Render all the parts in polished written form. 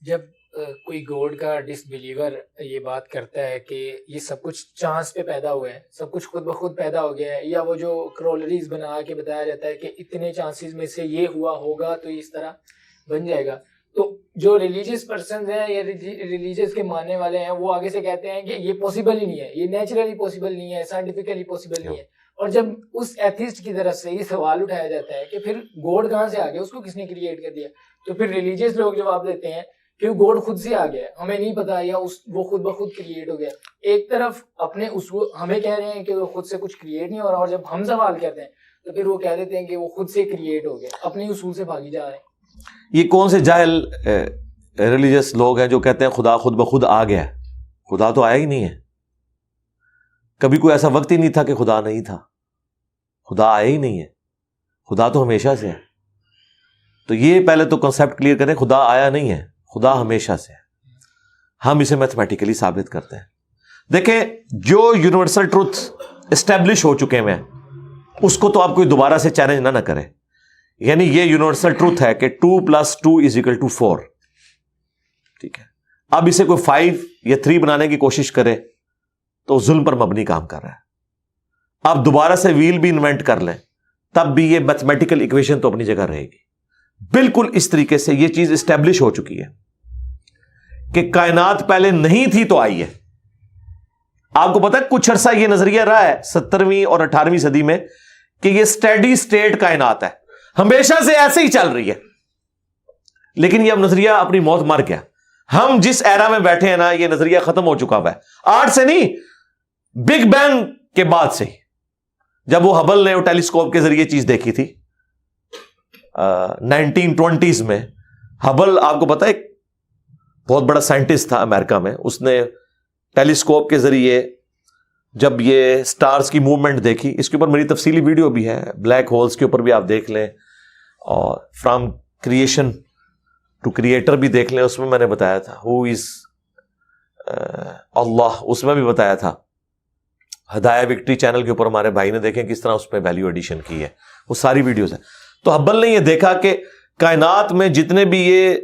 جب کوئی گوڈ کا ڈس بلیور یہ بات کرتا ہے کہ یہ سب کچھ چانس پہ پیدا ہوئے ہیں، سب کچھ خود بخود پیدا ہو گیا ہے، یا وہ جو کرولریز بنا کے بتایا جاتا ہے کہ اتنے چانسز میں سے یہ ہوا ہوگا تو اس طرح بن جائے گا، تو جو ریلیجیس پرسنز ہیں یا ریلیجیس کے ماننے والے ہیں وہ آگے سے کہتے ہیں کہ یہ پاسبل ہی نہیں ہے، یہ نیچرلی پاسبل نہیں ہے، سائنٹیفکلی پاسبل نہیں ہے. اور جب اس ایتھیسٹ کی طرف سے یہ سوال اٹھایا جاتا ہے کہ پھر گوڈ کہاں سے آ گیا، اس کو کس نے کریٹ کر دیا، تو پھر ریلیجیس لوگ جواب دیتے ہیں کہ گوڈ خود سے آ گیا، ہمیں نہیں پتا، یا وہ خود بخود کریٹ ہو گیا. ایک طرف اپنے اصول ہمیں کہہ رہے ہیں کہ وہ خود سے کچھ کریٹ نہیں ہو رہا، اور جب ہم سوال کرتے ہیں تو پھر وہ کہہ دیتے ہیں کہ وہ خود سے کریٹ ہو گیا، اپنے اصول سے بھاگی جا رہے ہیں. یہ کون سے جاہل ریلیجس لوگ ہیں جو کہتے ہیں خدا خود بخود آ گیا؟ خدا تو آیا ہی نہیں ہے. کبھی کوئی ایسا وقت ہی نہیں تھا کہ خدا نہیں تھا. خدا آیا ہی نہیں ہے. خدا تو ہمیشہ سے ہے. تو یہ پہلے تو کنسیپٹ کلیئر کریں، خدا آیا نہیں ہے، خدا ہمیشہ سے ہے. ہم اسے میتھمیٹیکلی ثابت کرتے ہیں. دیکھیں، جو یونیورسل ٹروتھ اسٹیبلش ہو چکے ہیں اس کو تو آپ کوئی دوبارہ سے چیلنج نہ کرے. یعنی یہ یونیورسل ٹروتھ ہے کہ 2+2=4. ٹھیک ہے، اب اسے کوئی 5 یا 3 بنانے کی کوشش کرے تو ظلم پر مبنی کام کر رہا ہے. آپ دوبارہ سے ویل بھی انوینٹ کر لیں تب بھی یہ میتھمیٹیکل ایکویشن تو اپنی جگہ رہے گی. بالکل اس طریقے سے یہ چیز اسٹیبلش ہو چکی ہے کہ کائنات پہلے نہیں تھی تو آئی ہے. آپ کو پتا ہے کچھ عرصہ یہ نظریہ رہا ہے 17ویں اور 18ویں صدی میں کہ یہ اسٹیڈی اسٹیٹ کائنات ہے، ہمیشہ سے ایسے ہی چل رہی ہے. لیکن یہ اب نظریہ اپنی موت مر گیا. ہم جس ایرا میں بیٹھے ہیں نا، یہ نظریہ ختم ہو چکا ہوا ہے. آج سے نہیں، بگ بینگ کے بعد سے، جب وہ ہبل نے وہ ٹیلیسکوپ کے ذریعے چیز دیکھی تھی 1920s میں. ہبل آپ کو پتا ہے ایک بہت بڑا سائنٹسٹ تھا امریکہ میں. اس نے ٹیلیسکوپ کے ذریعے جب یہ سٹارز کی موومنٹ دیکھی، اس کے اوپر میری تفصیلی ویڈیو بھی ہے، بلیک ہولز کے اوپر بھی آپ دیکھ لیں، اور فرام کریشن ٹو کریٹر بھی دیکھ لیں. اس میں نے بتایا تھا ہو از اللہ، اس میں بھی بتایا تھا. ہدایہ وکٹری چینل کے اوپر ہمارے بھائی نے دیکھیں کس طرح اس میں ویلیو ایڈیشن کی ہے، وہ ساری ویڈیوز ہیں. تو ہبل نے یہ دیکھا کہ کائنات میں جتنے بھی یہ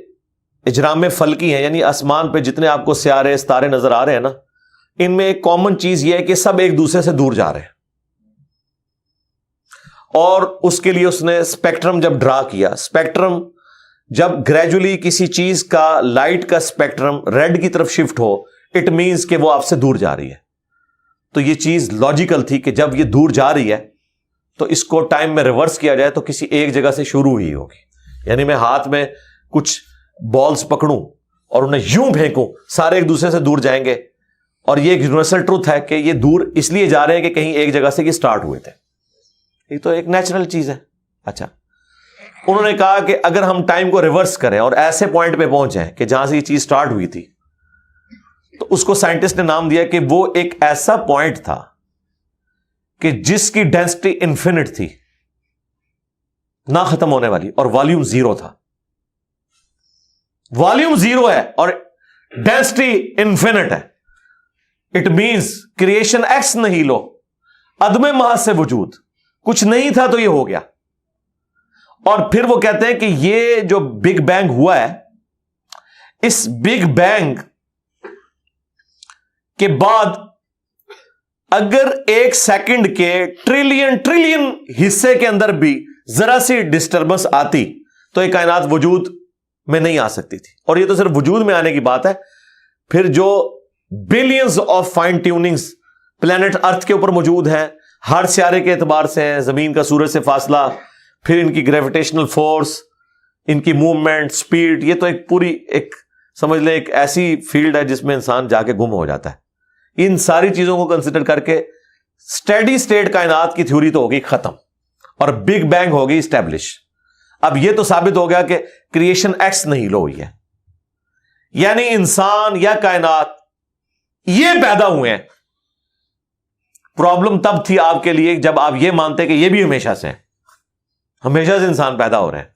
اجرام فلکی ہیں، یعنی آسمان پہ جتنے آپ کو سیارے ستارے نظر آ رہے ہیں نا، ان میں ایک کامن چیز یہ ہے کہ سب ایک دوسرے سے دور جا رہے ہیں. اور اس کے لیے اس نے اسپیکٹرم جب ڈرا کیا، اسپیکٹرم جب گریجولی کسی چیز کا لائٹ کا اسپیکٹرم ریڈ کی طرف شفٹ ہو، اٹ مینس کہ وہ آپ سے دور جا رہی ہے. تو یہ چیز لاجیکل تھی کہ جب یہ دور جا رہی ہے تو اس کو ٹائم میں ریورس کیا جائے تو کسی ایک جگہ سے شروع ہی ہوگی. یعنی میں ہاتھ میں کچھ بالز پکڑوں اور انہیں یوں پھینکوں، سارے ایک دوسرے سے دور جائیں گے. اور یہ ایک یونیورسل ٹروتھ ہے کہ یہ دور اس لیے جا رہے ہیں کہ کہیں ایک جگہ سے یہ سٹارٹ ہوئے تھے. یہ تو ایک نیچرل چیز ہے. اچھا، انہوں نے کہا کہ اگر ہم ٹائم کو ریورس کریں اور ایسے پوائنٹ پہ پہنچ جائیں کہ جہاں سے یہ چیز سٹارٹ ہوئی تھی، تو اس کو سائنٹسٹ نے نام دیا کہ وہ ایک ایسا پوائنٹ تھا کہ جس کی ڈینسٹی انفینٹ تھی، نہ ختم ہونے والی، اور والیوم 0 تھا. والیوم 0 ہے اور ڈینسٹی انفینٹ ہے. اٹ مینس کریشن ایکس نہیں لو، عدم محض سے وجود، کچھ نہیں تھا تو یہ ہو گیا. اور پھر وہ کہتے ہیں کہ یہ جو بگ بینگ ہوا ہے، اس بگ بینگ کے بعد اگر 1 سیکنڈ کے ٹریلین حصے کے اندر بھی ذرا سی ڈسٹربنس آتی تو یہ کائنات وجود میں نہیں آ سکتی تھی. اور یہ تو صرف وجود میں آنے کی بات ہے. پھر جو billions of fine tunings planet earth کے اوپر موجود ہیں، ہر سیارے کے اعتبار سے ہیں، زمین کا سورج سے فاصلہ، پھر ان کی گریویٹیشنل فورس، ان کی موومنٹ، سپیڈ، یہ تو ایک پوری ایک سمجھ لیں ایک ایسی فیلڈ ہے جس میں انسان جا کے گم ہو جاتا ہے. ان ساری چیزوں کو کنسیڈر کر کے اسٹیڈی اسٹیٹ کائنات کی تھیوری تو ہوگی ختم اور بگ بینگ ہوگی اسٹیبلش. اب یہ تو ثابت ہو گیا کہ کریشن ایکس نہیں لو ہوئی ہے، یعنی انسان یا کائنات یہ پیدا ہوئے ہیں. پرابلم تب تھی آپ کے لیے جب آپ یہ مانتے کہ یہ بھی ہمیشہ سے ہیں، ہمیشہ سے انسان پیدا ہو رہے ہیں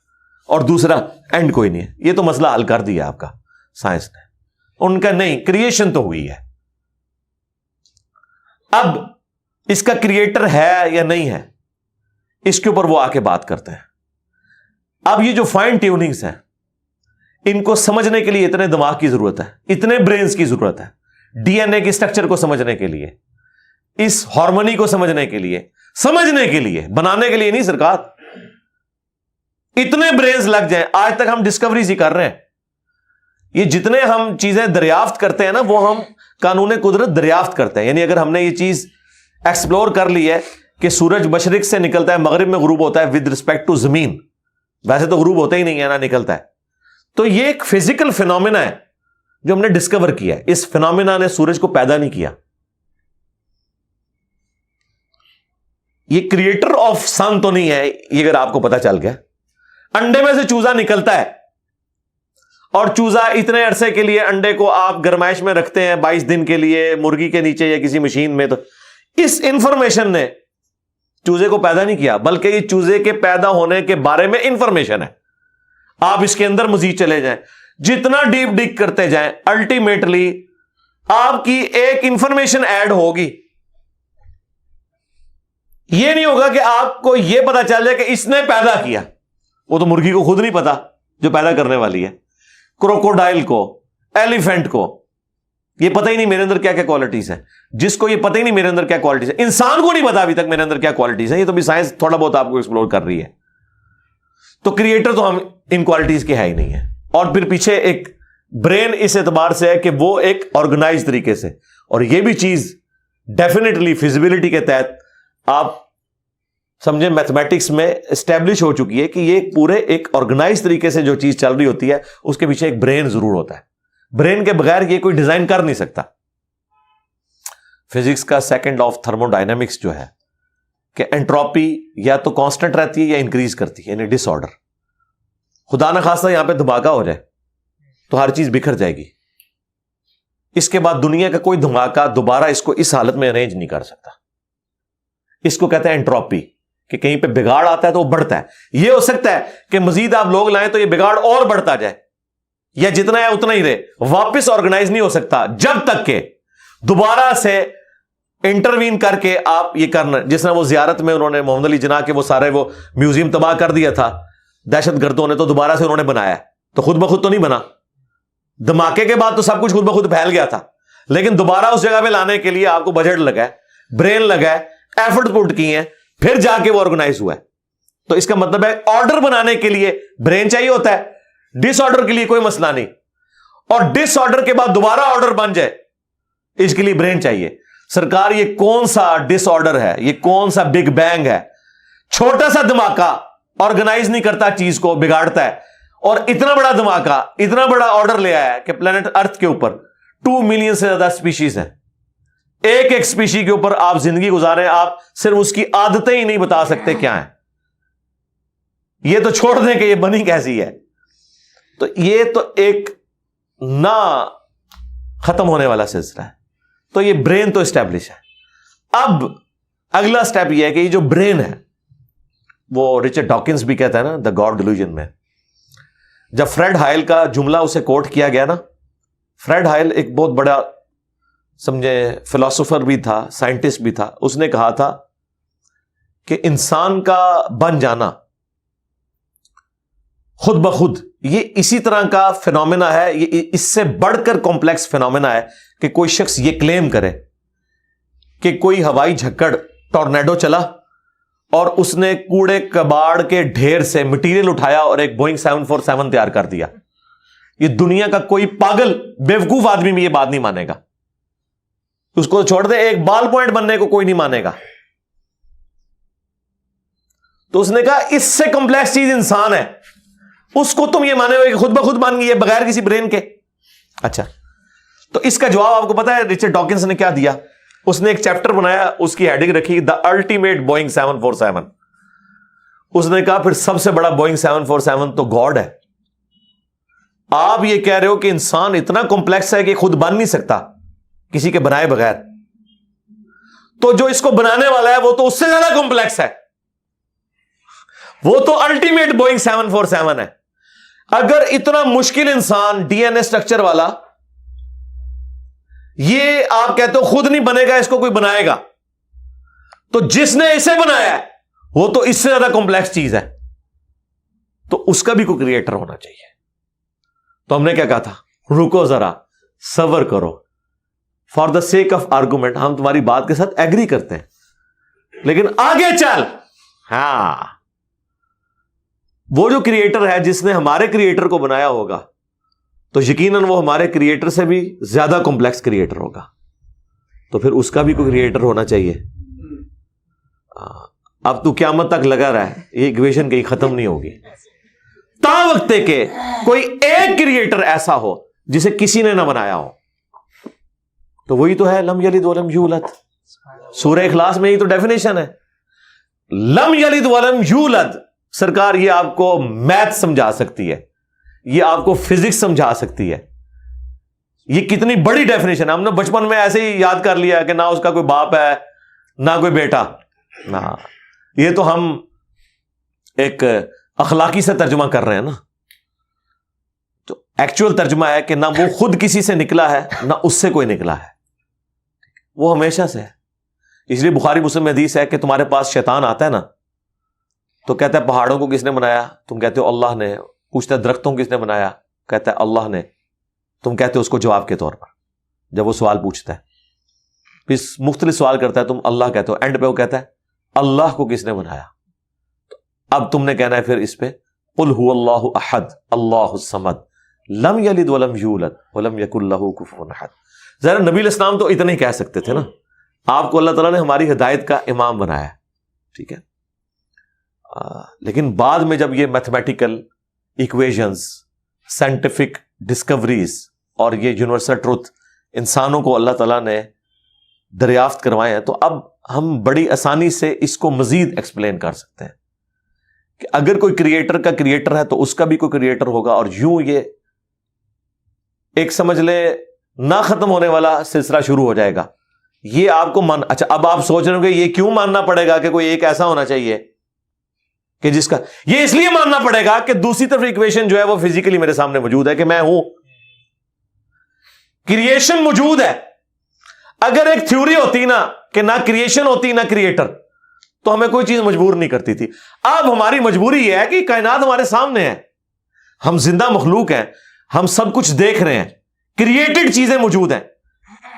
اور دوسرا اینڈ کوئی نہیں ہے. یہ تو مسئلہ حل کر دیا آپ کا سائنس نے. ان کا نہیں، کریشن تو ہوئی ہے. اب اس کا کریٹر ہے یا نہیں ہے، اس کے اوپر وہ آ کے بات کرتے ہیں. اب یہ جو فائن ٹیوننگز ہیں، ان کو سمجھنے کے لیے اتنے دماغ کی ضرورت ہے, اتنے برینز کی ضرورت ہے, ڈی این اے کی اسٹرکچر کو سمجھنے کے لیے, اس ہارمونی کو سمجھنے کے لیے, بنانے کے لیے نہیں سرکار. اتنے برینز لگ جائیں. آج تک ہم ڈسکوریز ہی کر رہے ہیں. یہ جتنے ہم چیزیں دریافت کرتے ہیں نا, وہ ہم قانون قدرت دریافت کرتے ہیں. یعنی اگر ہم نے یہ چیز ایکسپلور کر لی ہے کہ سورج مشرق سے نکلتا ہے, مغرب میں غروب ہوتا ہے ود رسپیکٹ ٹو زمین, ویسے تو غروب ہوتا ہی نہیں ہے نا, نکلتا ہے. تو یہ ایک فزیکل فینومینا ہے جو ہم نے ڈسکور کیا ہے. اس فینومینا نے سورج کو پیدا نہیں کیا. یہ کریٹر آف سن تو نہیں ہے, یہ اگر آپ کو پتا چل گیا. انڈے میں سے چوزا نکلتا ہے, اور چوزا اتنے عرصے کے لیے انڈے کو آپ گرمائش میں رکھتے ہیں 22 دن کے لیے مرغی کے نیچے یا کسی مشین میں. تو اس انفارمیشن نے چوزے کو پیدا نہیں کیا, بلکہ یہ چوزے کے پیدا ہونے کے بارے میں انفارمیشن ہے. آپ اس کے اندر مزید چلے جائیں, جتنا ڈیپ ڈگ کرتے جائیں, الٹیمیٹلی آپ کی ایک انفارمیشن ایڈ ہوگی. یہ نہیں ہوگا کہ آپ کو یہ پتا چل جائے کہ اس نے پیدا کیا. وہ تو مرغی کو خود نہیں پتا جو پیدا کرنے والی ہے, کروکوڈائل کو, ایلیفینٹ کو یہ پتہ ہی نہیں میرے اندر کیا کیا کوالٹیز ہیں. جس کو یہ پتہ ہی نہیں میرے اندر کیا کوالٹیز ہیں, انسان کو نہیں پتا ابھی تک میرے اندر کیا کوالٹیز ہیں. یہ تو بھی سائنس تھوڑا بہت آپ کو ایکسپلور کر رہی ہے. تو کریٹر تو ہم ان کوالٹیز کے ہے ہی نہیں ہے. اور پھر پیچھے ایک برین اس اعتبار سے ہے کہ وہ ایک آرگنائز طریقے سے, اور یہ بھی چیز ڈیفینیٹلی فیزیبلٹی کے تحت آپ سمجھیں میتھمیٹکس میں اسٹیبلش ہو چکی ہے کہ یہ پورے ایک آرگنائز طریقے سے جو چیز چل رہی ہوتی ہے اس کے پیچھے ایک برین ضرور ہوتا ہے. برین کے بغیر یہ کوئی ڈیزائن کر نہیں سکتا. فزکس کا second law of thermo dynamics جو ہے کہ انٹروپی یا تو کانسٹنٹ رہتی ہے یا انکریز کرتی ہے, یعنی ڈس آرڈر. خدا نہ خواستہ یہاں پہ دھماکہ ہو جائے تو ہر چیز بکھر جائے گی. اس کے بعد دنیا کا کوئی دھماکہ دوبارہ اس کو اس حالت میں ارینج نہیں کر سکتا. اس کو کہتے ہیں انٹروپی, کہ کہیں پہ بگاڑ آتا ہے تو وہ بڑھتا ہے. یہ ہو سکتا ہے کہ مزید آپ لوگ لائیں تو یہ بگاڑ اور بڑھتا جائے, یا جتنا ہے اتنا ہی رہے, واپس آرگنائز نہیں ہو سکتا جب تک کہ دوبارہ سے انٹروین کر کے آپ یہ کرنا. جس طرح وہ زیارت میں انہوں نے محمد علی جناح کے وہ سارے وہ میوزیم تباہ کر دیا تھا دہشت گردوں نے, تو دوبارہ سے انہوں نے بنایا, تو خود بخود تو نہیں بنا. دھماکے کے بعد تو سب کچھ خود بخود پھیل گیا تھا, لیکن دوبارہ اس جگہ پہ لانے کے لیے آپ کو بجٹ لگا ہے, برین لگا ہے, ایفرٹ پٹ کی ہیں, پھر جا کے وہ آرگنائز ہوا ہے. تو اس کا مطلب ہے آرڈر بنانے کے لیے برین چاہیے ہوتا ہے, ڈس آرڈر کے لیے کوئی مسئلہ نہیں. اور ڈس آرڈر کے بعد دوبارہ آرڈر بن جائے اس کے لیے برین چاہیے. سرکار یہ کون سا ڈس آرڈر ہے, یہ کون سا بگ بینگ ہے؟ چھوٹا سا دھماکہ آرگنائز نہیں کرتا, چیز کو بگاڑتا ہے. اور اتنا بڑا دھماکہ, اتنا بڑا آرڈر لے آیا ہے کہ پلانٹ ارتھ کے اوپر 2 ملین سے زیادہ اسپیشیز ہیں. ایک ایک اسپیشی کے اوپر آپ زندگی گزارے, آپ صرف اس کی عادتیں ہی نہیں بتا سکتے کیا ہیں. یہ تو چھوڑ دیں کہ یہ بنی کیسی ہے. تو یہ تو ایک نہ ختم ہونے والا سلسلہ ہے. تو یہ برین تو اسٹیبلش ہے. اب اگلا سٹیپ یہ ہے کہ یہ جو برین ہے, وہ رچرڈ ڈاکنز بھی کہتا ہے نا دا گاڈ ڈیلوژن میں, جب فریڈ ہائل کا جملہ اسے کوٹ کیا گیا نا, فریڈ ہائل ایک بہت بڑا سمجھے فلاسفر بھی تھا, سائنٹسٹ بھی تھا. اس نے کہا تھا کہ انسان کا بن جانا خود بخود یہ اسی طرح کا فینومینا ہے, یہ اس سے بڑھ کر کمپلیکس فینومینا ہے کہ کوئی شخص یہ کلیم کرے کہ کوئی ہوائی جھکڑ ٹورنیڈو چلا اور اس نے کوڑے کباڑ کے ڈھیر سے مٹیریل اٹھایا اور ایک بوئنگ 747 تیار کر دیا. یہ دنیا کا کوئی پاگل بیوقوف آدمی بھی یہ بات نہیں مانے گا. اس کو چھوڑ دے, ایک بال پوائنٹ بننے کو کوئی نہیں مانے گا. تو اس نے کہا اس سے کمپلیکس چیز انسان ہے, اس کو تم یہ مانے ہوئے کہ خود بخود بن گئی ہے بغیر کسی برین کے. اچھا, تو اس کا جواب آپ کو پتا ہے رچرڈ ڈاکنز نے کیا دیا؟ اس نے ایک چیپٹر بنایا, اس کی ہیڈنگ رکھی دا الٹیمیٹ بوئنگ 747. اس نے کہا پھر سب سے بڑا بوئنگ 747 تو گاڈ ہے. آپ یہ کہہ رہے ہو کہ انسان اتنا کمپلیکس ہے کہ خود بن نہیں سکتا کسی کے بنائے بغیر, تو جو اس کو بنانے والا ہے وہ تو اس سے زیادہ کمپلیکس ہے, وہ تو الٹیمیٹ بوئنگ 747 ہے. اگر اتنا مشکل انسان ڈی این اے اسٹرکچر والا یہ آپ کہتے ہو خود نہیں بنے گا, اس کو کوئی بنائے گا, تو جس نے اسے بنایا ہے وہ تو اس سے زیادہ کمپلیکس چیز ہے, تو اس کا بھی کوئی کریٹر ہونا چاہیے. تو ہم نے کیا کہا تھا؟ رکو ذرا، صبر کرو، for the sake of argument ہم تمہاری بات کے ساتھ ایگری کرتے ہیں، لیکن آگے چل۔ ہاں، وہ جو کریٹر ہے جس نے ہمارے کریٹر کو بنایا ہوگا تو یقیناً وہ ہمارے کریٹر سے بھی زیادہ کمپلیکس کریٹر ہوگا، تو پھر اس کا بھی کوئی کریٹر ہونا چاہیے۔ اب تو قیامت تک لگا رہا ہے، یہ ایکویشن کہیں ختم نہیں ہوگی تا وقت کہ کوئی ایک کریٹر ایسا ہو جسے کسی نے نہ بنایا ہو، تو وہی تو ہے لم یلد ولم یولد۔ سورہ اخلاص میں ہی تو ڈیفینیشن ہے، لم یلد ولم یولد۔ سرکار یہ آپ کو میتھ سمجھا سکتی ہے، یہ آپ کو فزکس سمجھا سکتی ہے، یہ کتنی بڑی ڈیفینیشن ہے۔ ہم نے بچپن میں ایسے ہی یاد کر لیا کہ نہ اس کا کوئی باپ ہے نہ کوئی بیٹا، نہ یہ تو ہم ایک اخلاقی سے ترجمہ کر رہے ہیں نا، تو ایکچوئل ترجمہ ہے کہ نہ وہ خود کسی سے نکلا ہے نہ اس سے کوئی نکلا ہے، وہ ہمیشہ سے ہے۔ اس لیے بخاری مسلم میں حدیث ہے کہ تمہارے پاس شیطان آتا ہے نا تو کہتا ہے پہاڑوں کو کس نے بنایا؟ تم کہتے ہو اللہ نے۔ پوچھتا ہے درختوں کو کس نے بنایا؟ کہتا ہے اللہ نے۔ تم کہتے ہو اس کو جواب کے طور پر، جب وہ سوال پوچھتا ہے پھر مختلف سوال کرتا ہے، تم اللہ کہتے ہو، اینڈ پہ وہ کہتا ہے اللہ کو کس نے بنایا؟ اب تم نے کہنا ہے پھر اس پہ قل هو اللہ احد اللہ الصمد لم یلد ولم یولد ولم یکن لہ کفوا احد۔ ذرا نبی علیہ السلام تو اتنا ہی کہہ سکتے تھے نا، آپ کو اللہ تعالیٰ نے ہماری ہدایت کا امام بنایا، ٹھیک ہے۔ لیکن بعد میں جب یہ میتھمیٹیکل ایکویشنز، سائنٹیفک ڈسکوریز اور یہ یونیورسل ٹروتھ انسانوں کو اللہ تعالیٰ نے دریافت کروائے ہیں، تو اب ہم بڑی آسانی سے اس کو مزید ایکسپلین کر سکتے ہیں کہ اگر کوئی کریٹر کا کریٹر ہے تو اس کا بھی کوئی کریٹر ہوگا، اور یوں یہ ایک سمجھ لے نہ ختم ہونے والا سلسلہ شروع ہو جائے گا۔ یہ آپ کو اچھا اب آپ سوچ رہے ہو کہ یہ کیوں ماننا پڑے گا کہ کوئی ایک ایسا ہونا چاہیے کہ جس کا، یہ اس لیے ماننا پڑے گا کہ دوسری طرف ایکویشن جو ہے وہ فزیکلی میرے سامنے موجود ہے کہ میں ہوں، کریشن موجود ہے۔ اگر ایک تھیوری ہوتی نا کہ نہ کریشن ہوتی نہ کریٹر تو ہمیں کوئی چیز مجبور نہیں کرتی تھی۔ اب ہماری مجبوری یہ ہے کہ کائنات ہمارے سامنے ہے، ہم زندہ مخلوق ہیں، ہم سب کچھ دیکھ رہے ہیں، کریٹڈ چیزیں موجود ہیں،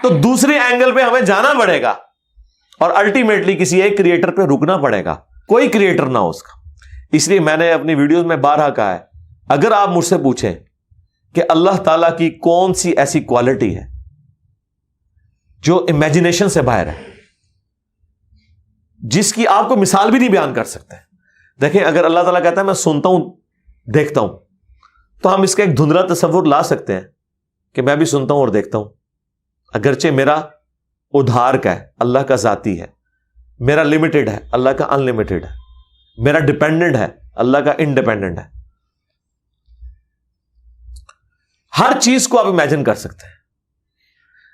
تو دوسرے اینگل پہ ہمیں جانا پڑے گا اور الٹیمیٹلی کسی ایک کریٹر پہ رکنا پڑے گا، کوئی کریٹر نہ ہو اس کا۔ اس لیے میں نے اپنی ویڈیوز میں بارہا کہا ہے، اگر آپ مجھ سے پوچھیں کہ اللہ تعالیٰ کی کون سی ایسی کوالٹی ہے جو امیجنیشن سے باہر ہے، جس کی آپ کو مثال بھی نہیں بیان کر سکتے۔ دیکھیں اگر اللہ تعالیٰ کہتا ہے میں سنتا ہوں دیکھتا ہوں، تو ہم اس کا ایک دھندلا تصور لا سکتے ہیں کہ میں بھی سنتا ہوں اور دیکھتا ہوں، اگرچہ میرا ادھار کا ہے، اللہ کا ذاتی ہے، میرا لمیٹڈ ہے، اللہ کا ان لمیٹڈ ہے، میرا ڈیپینڈنٹ ہے، اللہ کا انڈیپینڈنٹ ہے۔ ہر چیز کو آپ امیجن کر سکتے ہیں،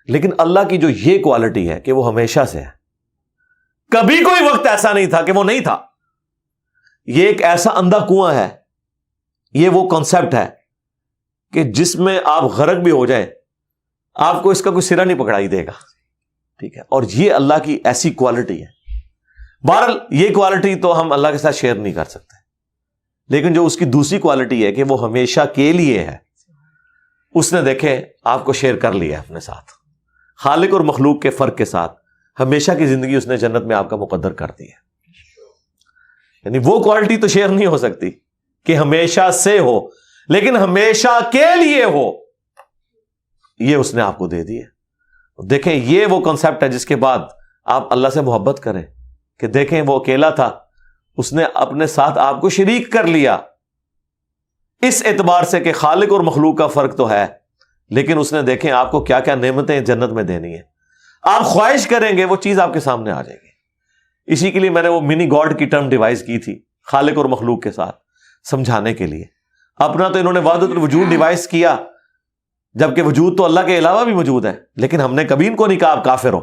لیکن اللہ کی جو یہ کوالٹی ہے کہ وہ ہمیشہ سے ہے، کبھی کوئی وقت ایسا نہیں تھا کہ وہ نہیں تھا۔ یہ ایک ایسا اندھا کنواں ہے، یہ وہ کانسیپٹ ہے کہ جس میں آپ غرق بھی ہو جائیں آپ کو اس کا کوئی سرا نہیں پکڑائی دے گا، ٹھیک ہے۔ اور یہ اللہ کی ایسی کوالٹی ہے۔ بہرحال یہ کوالٹی تو ہم اللہ کے ساتھ شیئر نہیں کر سکتے، لیکن جو اس کی دوسری کوالٹی ہے کہ وہ ہمیشہ کے لیے ہے، اس نے دیکھیں آپ کو شیئر کر لیا اپنے ساتھ، خالق اور مخلوق کے فرق کے ساتھ ہمیشہ کی زندگی اس نے جنت میں آپ کا مقدر کر دی ہے۔ یعنی وہ کوالٹی تو شیئر نہیں ہو سکتی کہ ہمیشہ سے ہو، لیکن ہمیشہ کے لیے ہو، یہ اس نے آپ کو دے دی ہے۔ دیکھیں یہ وہ کنسپٹ ہے جس کے بعد آپ اللہ سے محبت کریں کہ دیکھیں وہ اکیلا تھا، اس نے اپنے ساتھ آپ کو شریک کر لیا، اس اعتبار سے کہ خالق اور مخلوق کا فرق تو ہے، لیکن اس نے دیکھیں آپ کو کیا کیا نعمتیں جنت میں دینی ہے، آپ خواہش کریں گے وہ چیز آپ کے سامنے آ جائے گی۔ اسی کے لیے میں نے وہ منی گاڈ کی ٹرم ڈیوائز کی تھی خالق اور مخلوق کے ساتھ سمجھانے کے لیے۔ اپنا تو انہوں نے وحدت الوجود ڈیوائز کیا، جبکہ وجود تو اللہ کے علاوہ بھی موجود ہے، لیکن ہم نے کبھی ان کو نہیں کہا آپ کافر ہو۔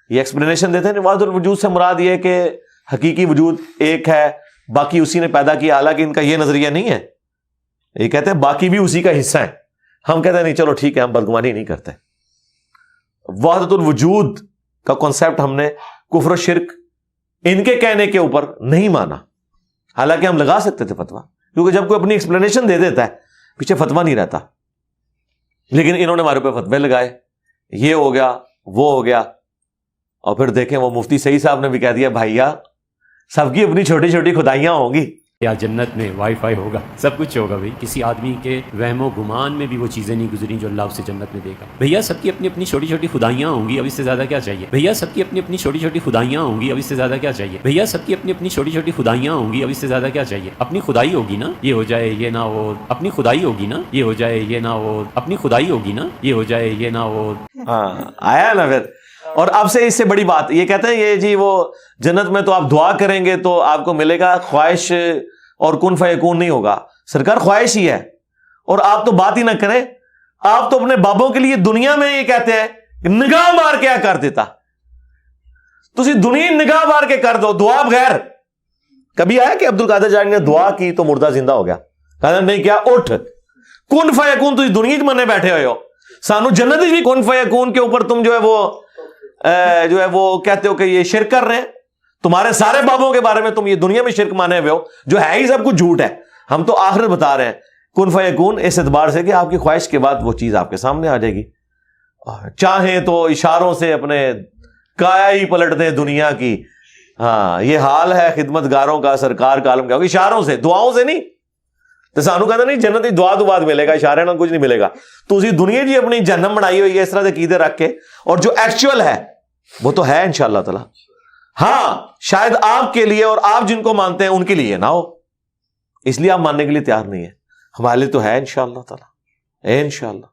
یہ ایکسپلینیشن دیتے ہیں وحدت الوجود سے مراد یہ کہ حقیقی وجود ایک ہے، باقی اسی نے پیدا کیا، حالانکہ ان کا یہ نظریہ نہیں ہے، یہ کہتے ہیں باقی بھی اسی کا حصہ ہے۔ ہم کہتے ہیں نہیں چلو ٹھیک ہے، ہم بدگمانی نہیں کرتے۔ وحدت الوجود کا کانسیپٹ ہم نے کفر و شرک ان کے کہنے کے اوپر نہیں مانا، حالانکہ ہم لگا سکتے تھے فتویٰ، کیونکہ جب کوئی اپنی ایکسپلینیشن دے دیتا ہے پیچھے فتویٰ نہیں رہتا۔ لیکن انہوں نے ہمارے پہ فتوے لگائے، یہ ہو گیا وہ ہو گیا، اور پھر دیکھیں وہ مفتی سعید صاحب نے بھی کہہ دیا بھائیا سب کی اپنی چھوٹی چھوٹی خدائیاں ہوں گی. یا جنت میں وائی فائی ہوگا، سب کچھ ہوگا. بھائی کسی آدمی کے وہم و گمان میں بھی وہ چیزیں نہیں گزری جو اللہ اسے جنت میں دے گا. بھیا سب کی اپنی اپنی چھوٹی چھوٹی خدائیاں ہوں گی، اب اس سے زیادہ کیا چاہیے. بھیا سب کی اپنی اپنی چھوٹی چھوٹی خدائیاں ہوں گی، اب اس سے زیادہ کیا چاہیے. بھیا سب کی اپنی اپنی چھوٹی چھوٹی خدائیاں ہوں گی، اب اس سے زیادہ کیا چاہیے. اپنی خدائی ہوگی نا یہ ہو جائے یہ نہ ہو، اپنی خدائی ہوگی نا یہ ہو جائے یہ نہ ہو، اپنی خدائی ہوگی نا یہ ہو جائے یہ نہ ہو. ہاں آیا نا پھر. اور اب سے اس سے بڑی بات یہ کہتے ہیں یہ جی وہ جنت میں تو آپ دعا کریں گے تو آپ کو ملے گا، خواہش اور کن فیکون نہیں ہوگا. سرکار خواہش ہی ہے، اور آپ تو بات ہی نہ کریں. آپ تو اپنے بابوں کے لیے دنیا میں یہ کہتے ہیں کہ نگاہ مار کے کر دیتا، تسی دنیا نگاہ مار کے کر دو دعا بغیر. کبھی آیا کہ عبد القادر جانی نے دعا کی تو مردہ زندہ ہو گیا؟ کہا نہیں کیا اٹھ کن فیکون تسی دنیا کے منے بیٹھے ہوئے ہو. سانو جنت بھی کن فیکون کے اوپر تم جو ہے وہ کہتے ہو کہ یہ شرک کر رہے ہیں. تمہارے سارے بابوں کے بارے میں تم یہ دنیا میں شرک مانے ہوئے ہو جو ہے ہی سب کچھ جھوٹ ہے. ہم تو آخرت بتا رہے ہیں کن فیکون اس اعتبار سے کہ آپ کی خواہش کے بعد وہ چیز آپ کے سامنے آ جائے گی. چاہیں تو اشاروں سے اپنے کایا ہی پلٹ دیں دنیا کی. ہاں یہ حال ہے خدمت گاروں کا سرکار کا عالم کا، اشاروں سے دعاؤں سے نہیں. تو سانو کہتا نہیں جنت دعا تو بعد ملے گا، اشارے نہ کچھ نہیں ملے گا. تو اسی دنیا جی اپنی جہنم بنائی ہوئی ہے اس طرح سے عقیدے رکھ کے، اور جو ایکچوئل ہے وہ تو ہے انشاءاللہ تعالی. ہاں شاید آپ کے لیے اور آپ جن کو مانتے ہیں ان کے لیے نہ ہو، اس لیے آپ ماننے کے لیے تیار نہیں ہے. ہمارے لیے تو ہے انشاءاللہ تعالی، انشاءاللہ.